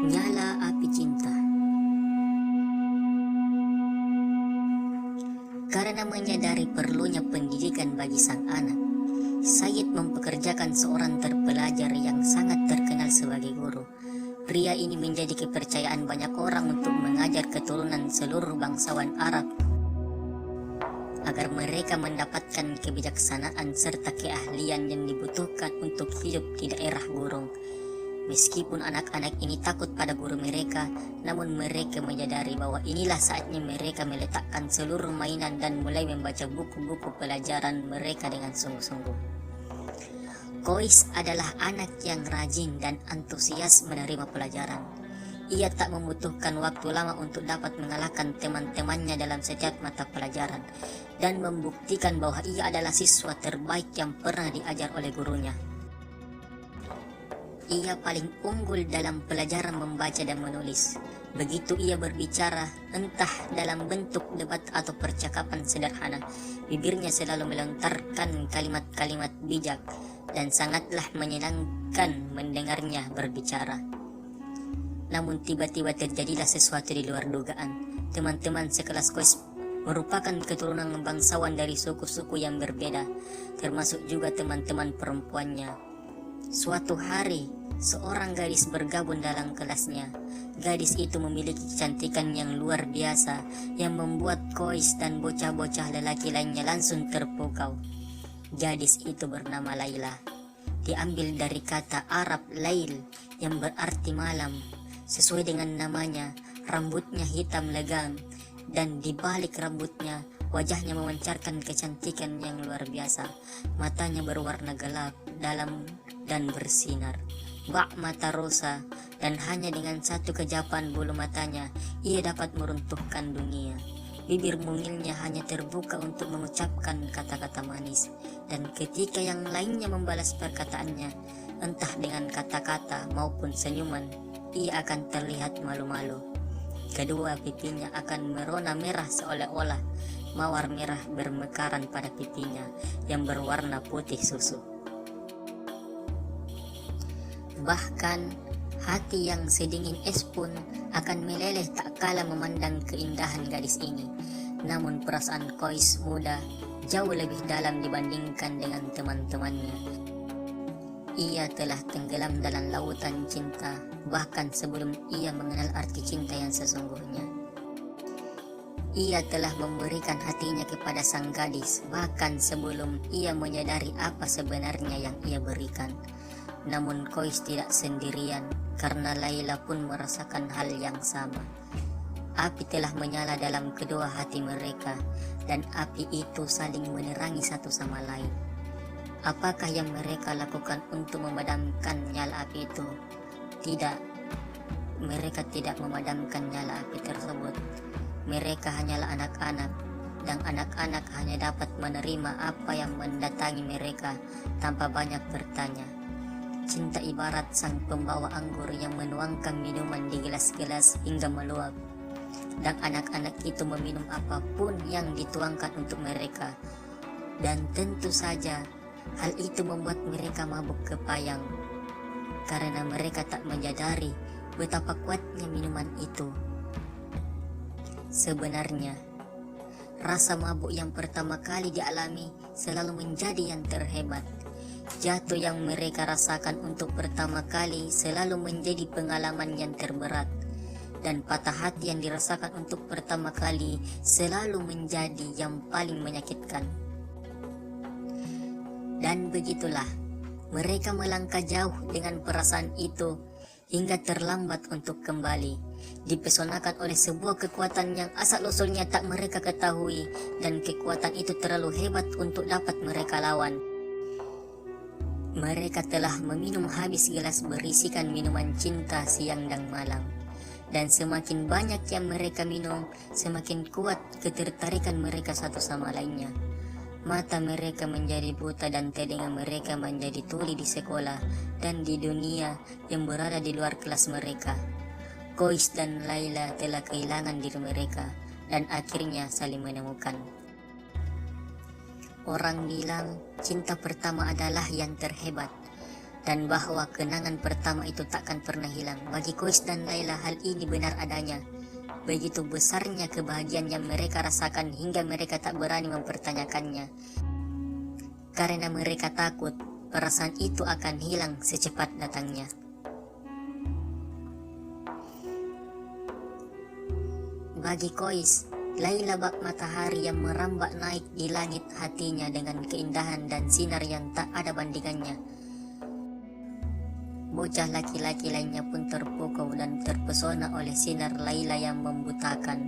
Nyala api cinta. Karena menyadari perlunya pendidikan bagi sang anak, Sayyid mempekerjakan seorang terpelajar yang sangat terkenal sebagai guru. Pria ini menjadi kepercayaan banyak orang untuk mengajar keturunan seluruh bangsawan Arab agar mereka mendapatkan kebijaksanaan serta keahlian yang dibutuhkan untuk hidup di daerah gurun. Meskipun anak-anak ini takut pada guru mereka, namun mereka menyadari bahwa inilah saatnya mereka meletakkan seluruh mainan dan mulai membaca buku-buku pelajaran mereka dengan sungguh-sungguh. Kois adalah anak yang rajin dan antusias menerima pelajaran. Ia tak membutuhkan waktu lama untuk dapat mengalahkan teman-temannya dalam setiap mata pelajaran dan membuktikan bahwa ia adalah siswa terbaik yang pernah diajar oleh gurunya. Ia paling unggul dalam pelajaran membaca dan menulis. Begitu ia berbicara, entah dalam bentuk debat atau percakapan sederhana, bibirnya selalu melontarkan kalimat-kalimat bijak dan sangatlah menyenangkan mendengarnya berbicara. Namun tiba-tiba terjadilah sesuatu di luar dugaan. Teman-teman sekelas Kois merupakan keturunan bangsawan dari suku-suku yang berbeda, termasuk juga teman-teman perempuannya. Suatu hari, seorang gadis bergabung dalam kelasnya. Gadis itu memiliki kecantikan yang luar biasa yang membuat Kois dan bocah-bocah lelaki lainnya langsung terpukau. Gadis itu bernama Laila. Diambil dari kata Arab Lail yang berarti malam. Sesuai dengan namanya, rambutnya hitam legam dan di balik rambutnya wajahnya memancarkan kecantikan yang luar biasa. Matanya berwarna gelap, dalam dan bersinar. Bak mata rosa, dan hanya dengan satu kejapan bulu matanya ia dapat meruntuhkan dunia. Bibir mungilnya hanya terbuka untuk mengucapkan kata-kata manis, dan ketika yang lainnya membalas perkataannya, entah dengan kata-kata maupun senyuman, ia akan terlihat malu-malu. Kedua pipinya akan merona merah seolah-olah mawar merah bermekaran pada pipinya yang berwarna putih susu. Bahkan hati yang sedingin es pun akan meleleh tak kala memandang keindahan gadis ini. Namun perasaan Kois muda jauh lebih dalam dibandingkan dengan teman-temannya. Ia telah tenggelam dalam lautan cinta bahkan sebelum ia mengenal arti cinta yang sesungguhnya. Ia telah memberikan hatinya kepada sang gadis bahkan sebelum ia menyadari apa sebenarnya yang ia berikan. Namun Kois tidak sendirian karena Laila pun merasakan hal yang sama. Api telah menyala dalam kedua hati mereka dan api itu saling menerangi satu sama lain. Apakah yang mereka lakukan untuk memadamkan nyala api itu? Tidak, mereka tidak memadamkan nyala api tersebut. Mereka hanyalah anak-anak dan anak-anak hanya dapat menerima apa yang mendatangi mereka tanpa banyak bertanya. Cinta ibarat sang pembawa anggur yang menuangkan minuman di gelas-gelas hingga meluap. Dan anak-anak itu meminum apapun yang dituangkan untuk mereka. Dan tentu saja hal itu membuat mereka mabuk kepayang. Karena mereka tak menyadari betapa kuatnya minuman itu. Sebenarnya, rasa mabuk yang pertama kali dialami selalu menjadi yang terhebat. Jatuh yang mereka rasakan untuk pertama kali selalu menjadi pengalaman yang terberat. Dan patah hati yang dirasakan untuk pertama kali selalu menjadi yang paling menyakitkan. Dan begitulah, mereka melangkah jauh dengan perasaan itu hingga terlambat untuk kembali. Dipesonakan oleh sebuah kekuatan yang asal-usulnya tak mereka ketahui dan kekuatan itu terlalu hebat untuk dapat mereka lawan. Mereka telah meminum habis gelas berisikan minuman cinta siang dan malam. Dan semakin banyak yang mereka minum, semakin kuat ketertarikan mereka satu sama lainnya. Mata mereka menjadi buta dan telinga mereka menjadi tuli di sekolah dan di dunia yang berada di luar kelas mereka. Kois dan Laila telah kehilangan diri mereka dan akhirnya saling menemukan. Orang bilang cinta pertama adalah yang terhebat. dan bahwa kenangan pertama itu takkan pernah hilang. Bagi Kois dan Laila hal ini benar adanya. Begitu besarnya kebahagiaan yang mereka rasakan hingga mereka tak berani mempertanyakannya. Karena mereka takut perasaan itu akan hilang secepat datangnya. Bagi Kois, Laila bak matahari yang merambak naik di langit hatinya dengan keindahan dan sinar yang tak ada bandingannya. Bocah laki-laki lainnya pun terpukau dan terpesona oleh sinar Laila yang membutakan.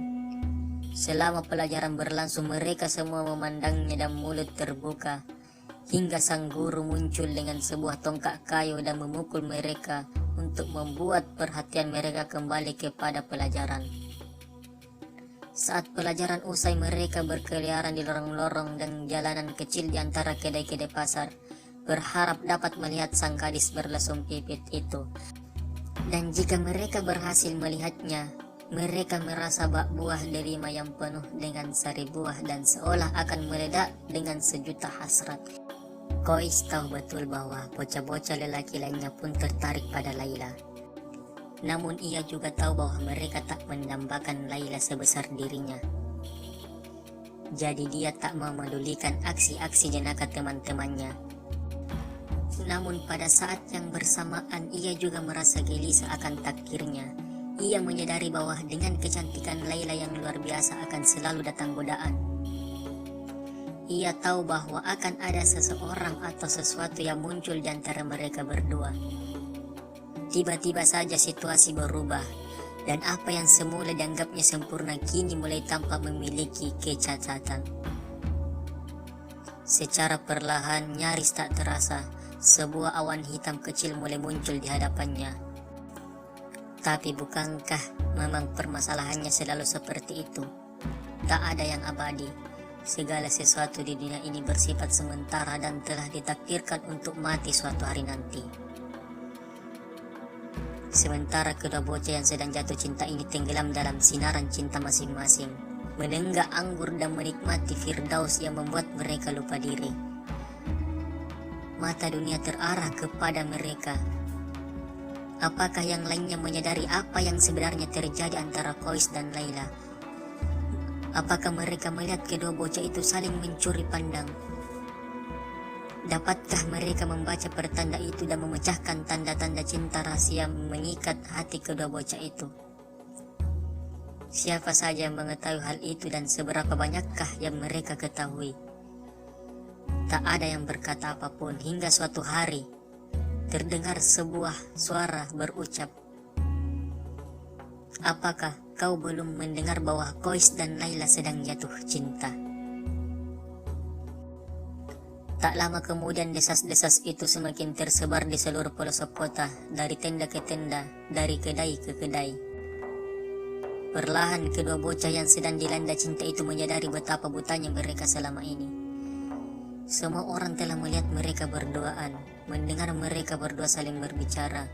Selama pelajaran berlangsung mereka semua memandangnya dan mulut terbuka, hingga sang guru muncul dengan sebuah tongkat kayu dan memukul mereka untuk membuat perhatian mereka kembali kepada pelajaran. Saat pelajaran usai mereka berkeliaran di lorong-lorong dan jalanan kecil di antara kedai-kedai pasar, berharap dapat melihat sang gadis berlesung pipit itu. Dan jika mereka berhasil melihatnya, mereka merasa bak buah delima yang penuh dengan sari buah dan seolah akan meledak dengan sejuta hasrat. Kois tahu betul bahwa bocah-bocah lelaki lainnya pun tertarik pada Laila. Namun ia juga tahu bahwa mereka tak mendambakan Laila sebesar dirinya. Jadi dia tak memedulikan aksi-aksi jenaka teman-temannya. Namun pada saat yang bersamaan ia juga merasa gelisah akan takdirnya. Ia menyadari bahwa dengan kecantikan Laila yang luar biasa akan selalu datang godaan. Ia tahu bahwa akan ada seseorang atau sesuatu yang muncul di antara mereka berdua. Tiba-tiba saja situasi berubah, dan apa yang semula dianggapnya sempurna kini mulai tampak memiliki kecacatan. Secara perlahan, nyaris tak terasa, sebuah awan hitam kecil mulai muncul di hadapannya. Tapi bukankah memang permasalahannya selalu seperti itu? Tak ada yang abadi. Segala sesuatu di dunia ini bersifat sementara dan telah ditakdirkan untuk mati suatu hari nanti. Sementara kedua bocah yang sedang jatuh cinta ini tenggelam dalam sinaran cinta masing-masing, menenggak anggur dan menikmati firdaus yang membuat mereka lupa diri. Mata dunia terarah kepada mereka. Apakah yang lainnya menyadari apa yang sebenarnya terjadi antara Kois dan Laila? Apakah mereka melihat kedua bocah itu saling mencuri pandang? Dapatkah mereka membaca pertanda itu dan memecahkan tanda-tanda cinta rahasia mengikat hati kedua bocah itu? Siapa saja yang mengetahui hal itu dan seberapa banyakkah yang mereka ketahui? Tak ada yang berkata apapun hingga suatu hari terdengar sebuah suara berucap, "Apakah kau belum mendengar bahwa Kois dan Laila sedang jatuh cinta?" Tak lama kemudian desas-desas itu semakin tersebar di seluruh pelosok kota, dari tenda ke tenda, dari kedai ke kedai. Perlahan kedua bocah yang sedang dilanda cinta itu menyadari betapa butanya mereka selama ini. Semua orang telah melihat mereka berduaan, mendengar mereka berdua saling berbicara,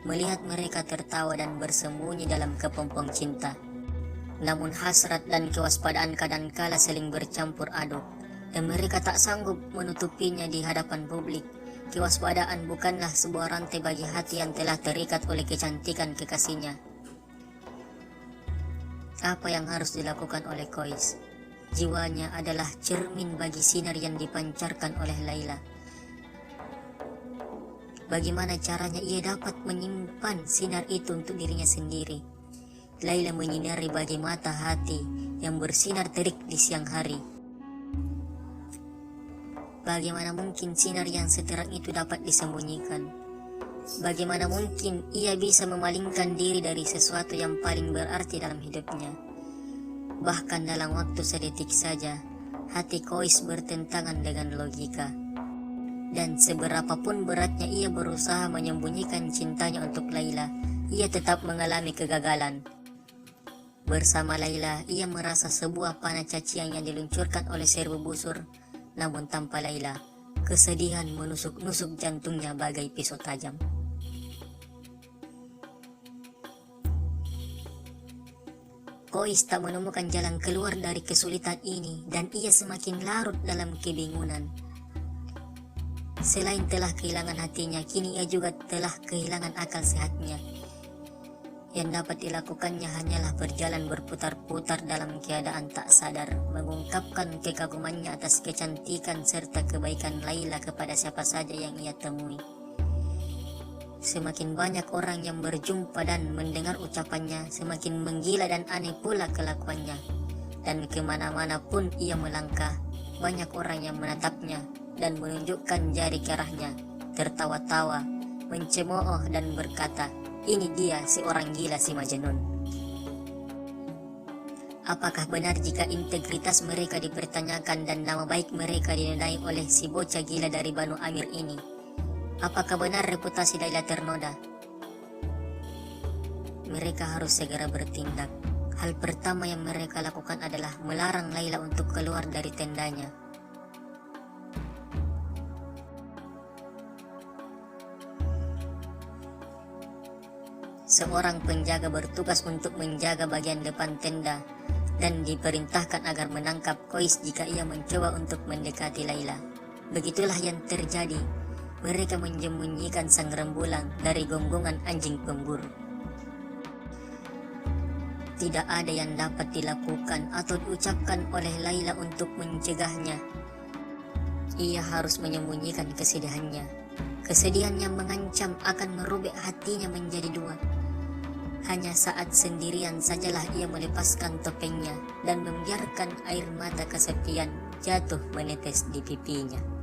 melihat mereka tertawa dan bersembunyi dalam kepompong cinta. Namun hasrat dan kewaspadaan kadangkala saling bercampur aduk, dan mereka tak sanggup menutupinya di hadapan publik. Kewaspadaan bukanlah sebuah rantai bagi hati yang telah terikat oleh kecantikan kekasihnya. Apa yang harus dilakukan oleh Kois? Jiwanya adalah cermin bagi sinar yang dipancarkan oleh Laila. Bagaimana caranya ia dapat menyimpan sinar itu untuk dirinya sendiri? Laila menyinari bagi mata hati yang bersinar terik di siang hari. Bagaimana mungkin sinar yang seterang itu dapat disembunyikan? Bagaimana mungkin ia bisa memalingkan diri dari sesuatu yang paling berarti dalam hidupnya? Bahkan dalam waktu sedetik saja, hati Kois bertentangan dengan logika. Dan seberapapun beratnya ia berusaha menyembunyikan cintanya untuk Laila, ia tetap mengalami kegagalan. Bersama Laila, ia merasa sebuah panah cacian yang diluncurkan oleh serbu busur. Namun tanpa Laila, kesedihan menusuk-nusuk jantungnya bagai pisau tajam. Kois tak menemukan jalan keluar dari kesulitan ini dan ia semakin larut dalam kebingungan. Selain telah kehilangan hatinya, kini ia juga telah kehilangan akal sehatnya. Yang dapat dilakukannya hanyalah berjalan berputar-putar dalam keadaan tak sadar, mengungkapkan kekagumannya atas kecantikan serta kebaikan Laila kepada siapa saja yang ia temui. Semakin banyak orang yang berjumpa dan mendengar ucapannya, semakin menggila dan aneh pula kelakuannya. Dan kemana-mana pun ia melangkah, banyak orang yang menatapnya dan menunjukkan jari kerahnya, tertawa-tawa, mencemooh dan berkata, "Ini dia si orang gila, si Majnun." Apakah benar jika integritas mereka dipertanyakan dan nama baik mereka dinodai oleh si bocah gila dari Banu Amir ini? Apakah benar reputasi Laila ternoda? Mereka harus segera bertindak. Hal pertama yang mereka lakukan adalah melarang Laila untuk keluar dari tendanya. Seorang penjaga bertugas untuk menjaga bagian depan tenda dan diperintahkan agar menangkap Qais jika ia mencoba untuk mendekati Laila. Begitulah yang terjadi. Mereka menyembunyikan sang rembulan dari gonggongan anjing pemburu. Tidak ada yang dapat dilakukan atau diucapkan oleh Laila untuk mencegahnya. Ia harus menyembunyikan kesedihannya. Kesedihan yang mengancam akan merobek hatinya menjadi dua. Hanya saat sendirian sajalah ia melepaskan topengnya dan membiarkan air mata kesepian jatuh menetes di pipinya.